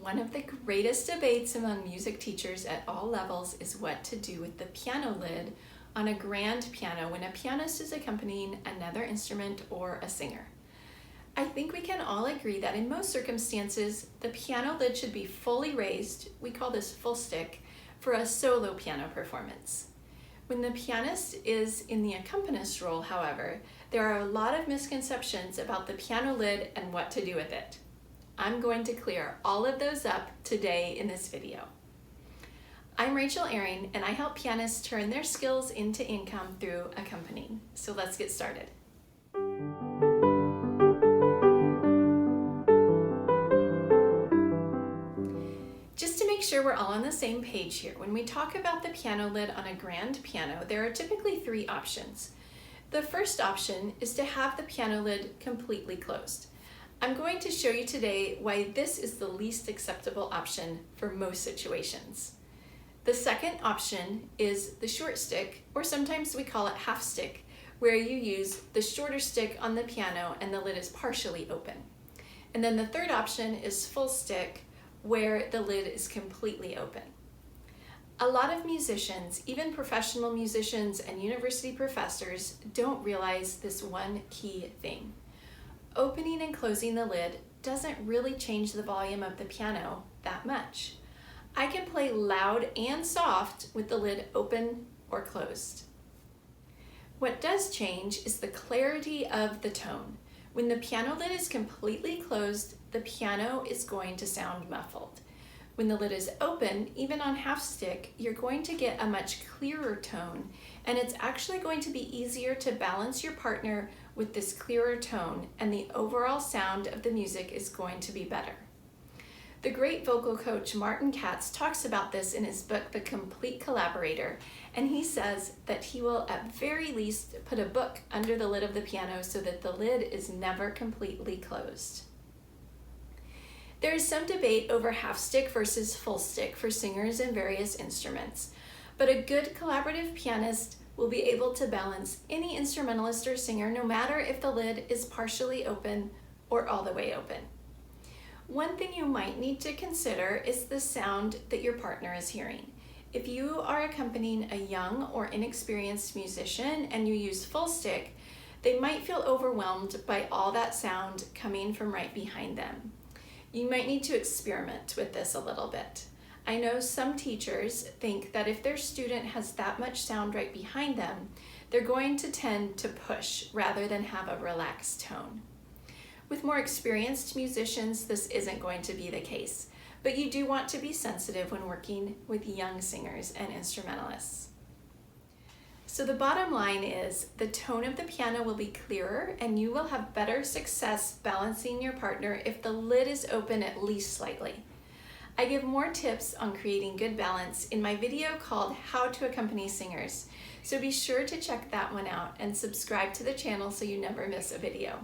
One of the greatest debates among music teachers at all levels is what to do with the piano lid on a grand piano when a pianist is accompanying another instrument or a singer. I think we can all agree that in most circumstances, the piano lid should be fully raised, we call this full stick, for a solo piano performance. When the pianist is in the accompanist role, however, there are a lot of misconceptions about the piano lid and what to do with it. I'm going to clear all of those up today in this video. I'm Rachel Ehring, and I help pianists turn their skills into income through accompanying. So let's get started. Just to make sure we're all on the same page here, when we talk about the piano lid on a grand piano, there are typically three options. The first option is to have the piano lid completely closed. I'm going to show you today why this is the least acceptable option for most situations. The second option is the short stick, or sometimes we call it half stick, where you use the shorter stick on the piano and the lid is partially open. And then the third option is full stick, where the lid is completely open. A lot of musicians, even professional musicians and university professors, don't realize this one key thing. Opening and closing the lid doesn't really change the volume of the piano that much. I can play loud and soft with the lid open or closed. What does change is the clarity of the tone. When the piano lid is completely closed, the piano is going to sound muffled. When the lid is open, even on half stick, you're going to get a much clearer tone, and it's actually going to be easier to balance your partner with this clearer tone, and the overall sound of the music is going to be better. The great vocal coach Martin Katz talks about this in his book, The Complete Collaborator, and he says that he will at very least put a book under the lid of the piano so that the lid is never completely closed. There is some debate over half stick versus full stick for singers and various instruments, but a good collaborative pianist will be able to balance any instrumentalist or singer no matter if the lid is partially open or all the way open. One thing you might need to consider is the sound that your partner is hearing. If you are accompanying a young or inexperienced musician and you use full stick, they might feel overwhelmed by all that sound coming from right behind them. You might need to experiment with this a little bit. I know some teachers think that if their student has that much sound right behind them, they're going to tend to push rather than have a relaxed tone. With more experienced musicians, this isn't going to be the case, but you do want to be sensitive when working with young singers and instrumentalists. So the bottom line is the tone of the piano will be clearer and you will have better success balancing your partner if the lid is open at least slightly. I give more tips on creating good balance in my video called How to Accompany Singers, so be sure to check that one out and subscribe to the channel so you never miss a video.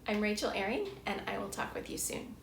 I'm Rachel Ehring, and I will talk with you soon.